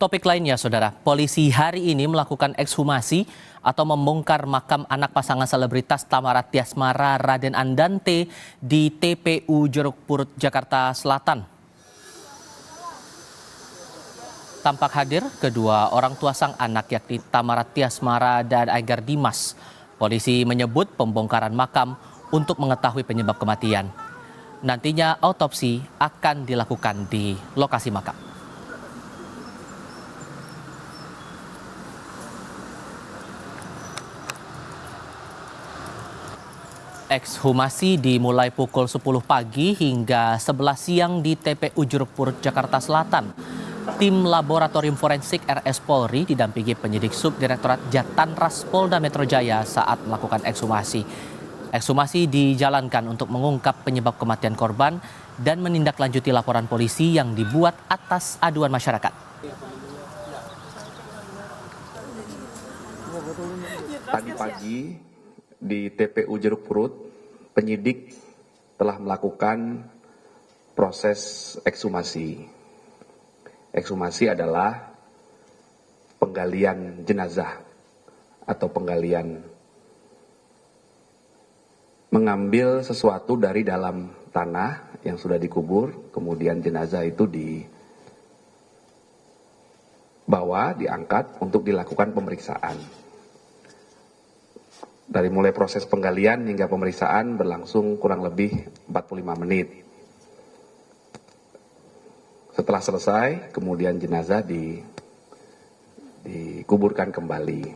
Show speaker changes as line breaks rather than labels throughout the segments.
Topik lainnya, Saudara, polisi hari ini melakukan ekshumasi atau membongkar makam anak pasangan selebritas Tamara Tiasmara Raden Andante di TPU Jeruk Purut, Jakarta Selatan. Tampak hadir kedua orang tua sang anak yakni Tamara Tiasmara dan Angger Dimas. Polisi menyebut pembongkaran makam untuk mengetahui penyebab kematian. Nantinya autopsi akan dilakukan di lokasi makam. Ekshumasi dimulai pukul 10 pagi hingga 11 siang di TPU Jeruk Purut, Jakarta Selatan. Tim Laboratorium Forensik RS Polri didampingi penyidik Subdirektorat Jatanras Polda Metro Jaya saat melakukan ekshumasi. Ekshumasi dijalankan untuk mengungkap penyebab kematian korban dan menindaklanjuti laporan polisi yang dibuat atas aduan masyarakat.
Tadi pagi di TPU Jeruk Purut, penyidik telah melakukan proses ekshumasi. Ekshumasi adalah penggalian jenazah atau penggalian mengambil sesuatu dari dalam tanah yang sudah dikubur, kemudian jenazah itu dibawa, diangkat untuk dilakukan pemeriksaan. Dari mulai proses penggalian hingga pemeriksaan berlangsung kurang lebih 45 menit. Setelah selesai, kemudian jenazah dikuburkan kembali.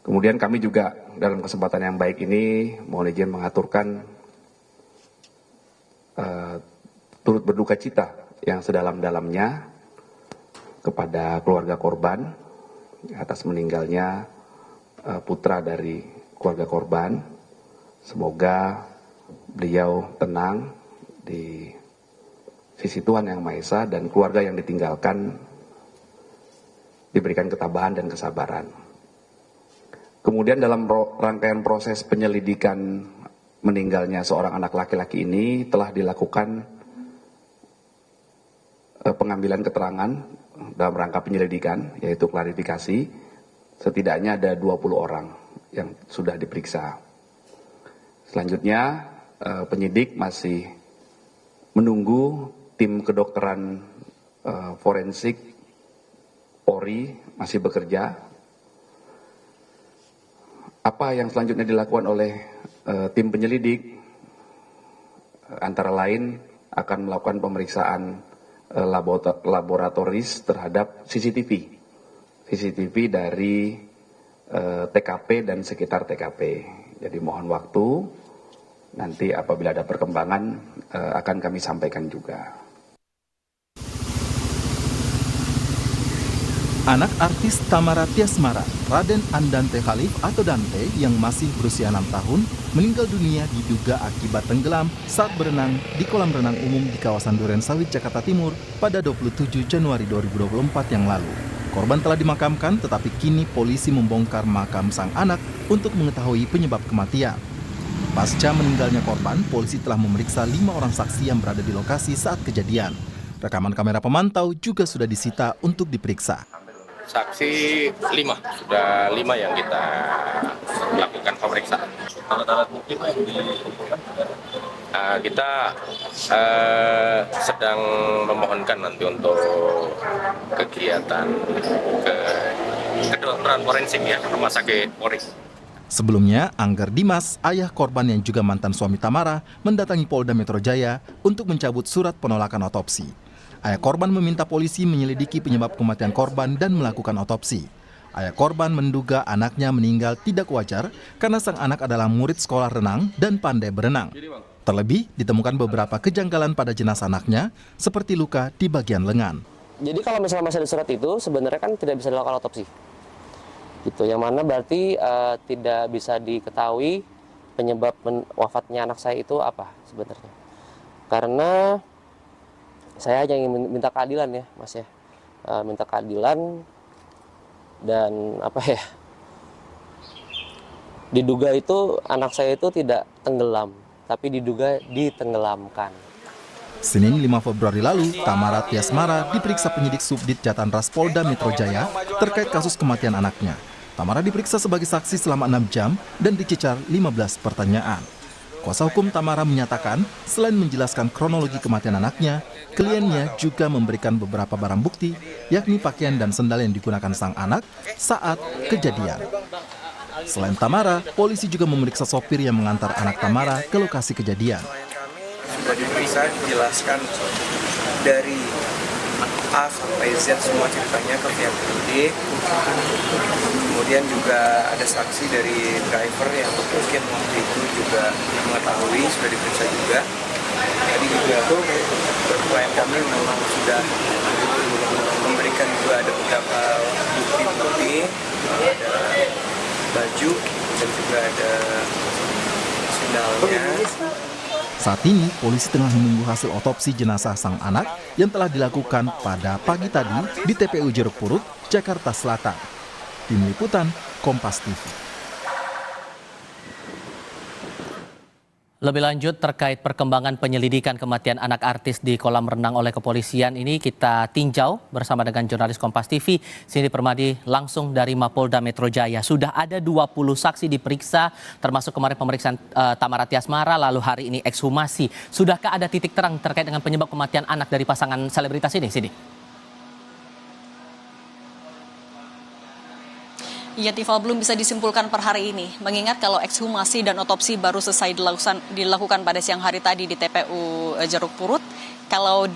Kemudian kami juga dalam kesempatan yang baik ini mohon izin mengaturkan turut berduka cita yang sedalam-dalamnya kepada keluarga korban atas meninggalnya putra dari keluarga korban. Semoga beliau tenang di sisi Tuhan Yang Maha Esa dan keluarga yang ditinggalkan diberikan ketabahan dan kesabaran. Kemudian dalam rangkaian proses penyelidikan meninggalnya seorang anak laki-laki ini telah dilakukan pengambilan keterangan dalam rangka penyelidikan, yaitu klarifikasi. Setidaknya ada 20 orang yang sudah diperiksa. Selanjutnya penyidik masih menunggu tim kedokteran forensik Polri masih bekerja. Apa yang selanjutnya dilakukan oleh tim penyelidik antara lain akan melakukan pemeriksaan laboratoris terhadap CCTV dari TKP dan sekitar TKP. Jadi mohon waktu, nanti apabila ada perkembangan akan kami sampaikan juga.
Anak artis Tamara Tiasmara, Raden Andante Khalif atau Dante yang masih berusia 6 tahun meninggal dunia diduga akibat tenggelam saat berenang di kolam renang umum di kawasan Durensawit, Jakarta Timur pada 27 Januari 2024 yang lalu. Korban telah dimakamkan, tetapi kini polisi membongkar makam sang anak untuk mengetahui penyebab kematian. Pasca meninggalnya korban, polisi telah memeriksa 5 orang saksi yang berada di lokasi saat kejadian. Rekaman kamera pemantau juga sudah disita untuk diperiksa.
Saksi 5, sudah 5 yang kita lakukan pemeriksaan. Alat-alat bukti yang ditemukan? Kita sedang memohonkan nanti untuk kegiatan kedokteran forensik ya, rumah sakit Polri.
Sebelumnya, Angger Dimas, ayah korban yang juga mantan suami Tamara, mendatangi Polda Metro Jaya untuk mencabut surat penolakan otopsi. Ayah korban meminta polisi menyelidiki penyebab kematian korban dan melakukan otopsi. Ayah korban menduga anaknya meninggal tidak wajar karena sang anak adalah murid sekolah renang dan pandai berenang. Terlebih, ditemukan beberapa kejanggalan pada jenazah anaknya, seperti luka di bagian lengan.
Jadi kalau misalnya masih ada surat itu, sebenarnya kan tidak bisa dilakukan otopsi. Gitu, yang mana berarti tidak bisa diketahui penyebab wafatnya anak saya itu apa sebenarnya. Karena saya hanya ingin minta keadilan ya, Mas ya. Minta keadilan dan diduga itu anak saya itu tidak tenggelam, tapi diduga ditenggelamkan.
Senin 5 Februari lalu, Tamara Tiasmara diperiksa penyidik Subdit Jatanras Polda Metro Jaya terkait kasus kematian anaknya. Tamara diperiksa sebagai saksi selama 6 jam dan dicecar 15 pertanyaan. Kuasa hukum Tamara menyatakan, selain menjelaskan kronologi kematian anaknya, kliennya juga memberikan beberapa barang bukti, yakni pakaian dan sendal yang digunakan sang anak saat kejadian. Selain Tamara, polisi juga memeriksa sopir yang mengantar anak Tamara ke lokasi kejadian.
Sudah diperiksa, dijelaskan dari A sampai Z semua ceritanya ke pihak penyidik. Kemudian juga ada saksi dari driver yang mungkin waktu itu juga mengetahui, sudah diperiksa juga. Tadi juga klien kami memang sudah memberikan juga ada beberapa bukti-bukti, ada baju dan juga ada sendalnya.
Saat ini, polisi tengah menunggu hasil otopsi jenazah sang anak yang telah dilakukan pada pagi tadi di TPU Jeruk Purut, Jakarta Selatan. Tim Liputan, Kompas TV.
Lebih lanjut terkait perkembangan penyelidikan kematian anak artis di kolam renang oleh kepolisian ini kita tinjau bersama dengan jurnalis Kompas TV Cindy Permadi langsung dari Mapolda Metro Jaya. Sudah ada 20 saksi diperiksa termasuk kemarin pemeriksaan Tamara Tiasmara, lalu hari ini ekshumasi. Sudahkah ada titik terang terkait dengan penyebab kematian anak dari pasangan selebritas ini, Cindy?
Ya, Tifal, belum bisa disimpulkan per hari ini, mengingat kalau ekshumasi dan otopsi baru selesai dilakukan pada siang hari tadi di TPU Jeruk Purut. Kalau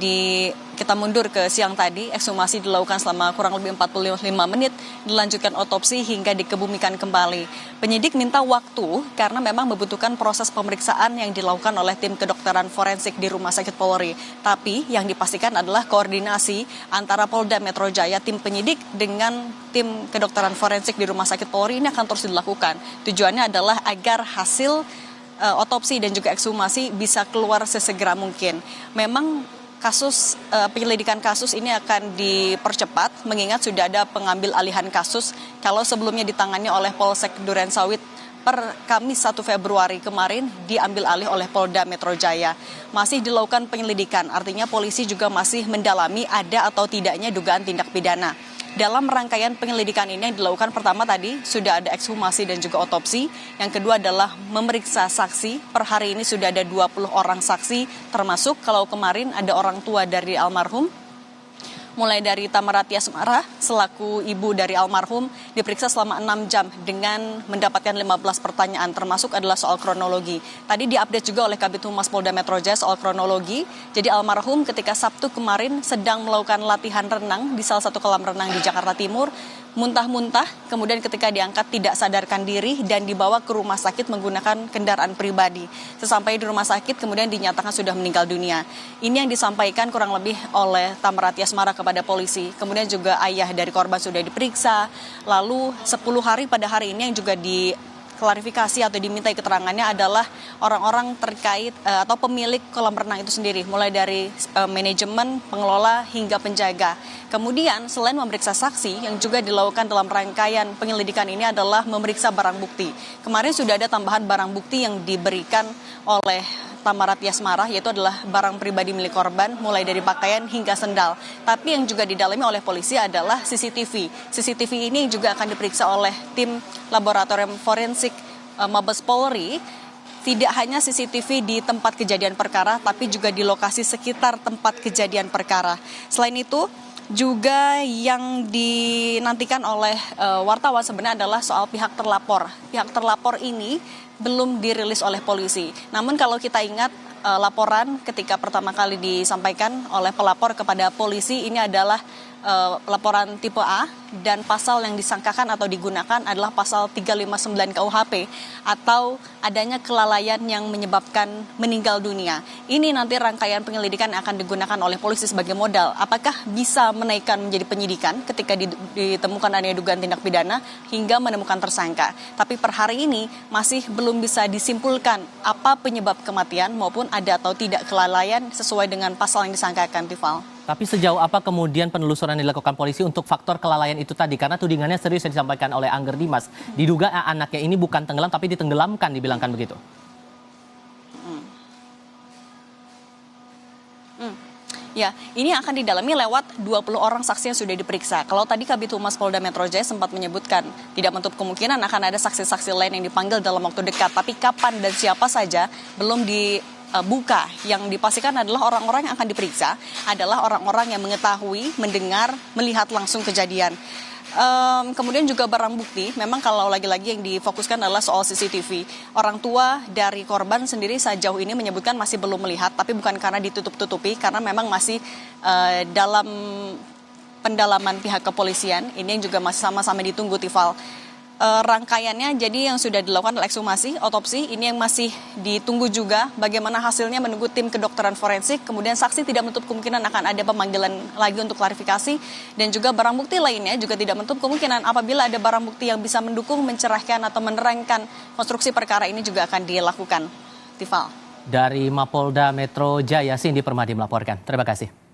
kita mundur ke siang tadi, ekshumasi dilakukan selama kurang lebih 45 menit, dilanjutkan otopsi hingga dikebumikan kembali. Penyidik minta waktu karena memang membutuhkan proses pemeriksaan yang dilakukan oleh tim kedokteran forensik di Rumah Sakit Polri. Tapi yang dipastikan adalah koordinasi antara Polda Metro Jaya, tim penyidik dengan tim kedokteran forensik di Rumah Sakit Polri ini akan terus dilakukan. Tujuannya adalah agar hasil otopsi dan juga ekshumasi bisa keluar sesegera mungkin. Memang kasus penyelidikan kasus ini akan dipercepat mengingat sudah ada pengambil alihan kasus kalau sebelumnya ditangani oleh Polsek Durensawit per Kamis 1 Februari kemarin diambil alih oleh Polda Metro Jaya. Masih dilakukan penyelidikan, artinya polisi juga masih mendalami ada atau tidaknya dugaan tindak pidana. Dalam rangkaian penyelidikan ini yang dilakukan pertama tadi sudah ada ekshumasi dan juga otopsi. Yang kedua adalah memeriksa saksi. Per hari ini sudah ada 20 orang saksi termasuk kalau kemarin ada orang tua dari almarhum. Mulai dari Tamara Tiasmara selaku ibu dari almarhum diperiksa selama 6 jam dengan mendapatkan 15 pertanyaan termasuk adalah soal kronologi. Tadi diupdate juga oleh Kabid Humas Polda Metro Jaya soal kronologi. Jadi almarhum ketika Sabtu kemarin sedang melakukan latihan renang di salah satu kolam renang di Jakarta Timur, muntah-muntah, kemudian ketika diangkat tidak sadarkan diri dan dibawa ke rumah sakit menggunakan kendaraan pribadi. Sesampai di rumah sakit kemudian dinyatakan sudah meninggal dunia. Ini yang disampaikan kurang lebih oleh Tamara Tiasmara kepada polisi. Kemudian juga ayah dari korban sudah diperiksa. Lalu 10 hari pada hari ini yang juga diklarifikasi atau dimintai keterangannya adalah orang-orang terkait atau pemilik kolam renang itu sendiri, mulai dari manajemen, pengelola hingga penjaga. Kemudian selain memeriksa saksi yang juga dilakukan dalam rangkaian penyelidikan ini adalah memeriksa barang bukti. Kemarin sudah ada tambahan barang bukti yang diberikan oleh Tamara Tiasmara, yaitu adalah barang pribadi milik korban mulai dari pakaian hingga sendal. Tapi yang juga didalami oleh polisi adalah CCTV. CCTV ini juga akan diperiksa oleh tim laboratorium forensik Mabes Polri. Tidak hanya CCTV di tempat kejadian perkara, tapi juga di lokasi sekitar tempat kejadian perkara. Selain itu, juga yang dinantikan oleh wartawan sebenarnya adalah soal pihak terlapor. Pihak terlapor ini belum dirilis oleh polisi. Namun kalau kita ingat laporan ketika pertama kali disampaikan oleh pelapor kepada polisi ini adalah laporan tipe A dan pasal yang disangkakan atau digunakan adalah pasal 359 KUHP atau adanya kelalaian yang menyebabkan meninggal dunia. Ini nanti rangkaian penyelidikan akan digunakan oleh polisi sebagai modal. Apakah bisa menaikkan menjadi penyidikan ketika ditemukan adanya dugaan tindak pidana hingga menemukan tersangka. Tapi per hari ini masih belum bisa disimpulkan apa penyebab kematian maupun ada atau tidak kelalaian sesuai dengan pasal yang disangkakan, Tifal.
Tapi sejauh apa kemudian penelusuran yang dilakukan polisi untuk faktor kelalaian itu tadi? Karena tudingannya serius yang disampaikan oleh Angger Dimas. Diduga anaknya ini bukan tenggelam tapi ditenggelamkan, dibilangkan begitu.
Ya, ini akan didalami lewat 20 orang saksi yang sudah diperiksa. Kalau tadi Kabid Humas Polda Metro Jaya sempat menyebutkan tidak menutup kemungkinan akan ada saksi-saksi lain yang dipanggil dalam waktu dekat. Tapi kapan dan siapa saja belum dibuka. Yang dipastikan adalah orang-orang yang akan diperiksa adalah orang-orang yang mengetahui, mendengar, melihat langsung kejadian. Kemudian juga barang bukti, memang kalau lagi-lagi yang difokuskan adalah soal CCTV. Orang tua dari korban sendiri sejauh ini menyebutkan masih belum melihat, tapi bukan karena ditutup-tutupi, karena memang masih dalam pendalaman pihak kepolisian. Ini yang juga masih sama-sama ditunggu, Tifal. Rangkaiannya jadi yang sudah dilakukan adalah ekshumasi, otopsi, ini yang masih ditunggu juga bagaimana hasilnya, menunggu tim kedokteran forensik, kemudian saksi tidak menutup kemungkinan akan ada pemanggilan lagi untuk klarifikasi, dan juga barang bukti lainnya juga tidak menutup kemungkinan apabila ada barang bukti yang bisa mendukung, mencerahkan atau menerangkan konstruksi perkara ini juga akan dilakukan. Tifal.
Dari Mapolda Metro Jaya, Cindy Permadi melaporkan. Terima kasih.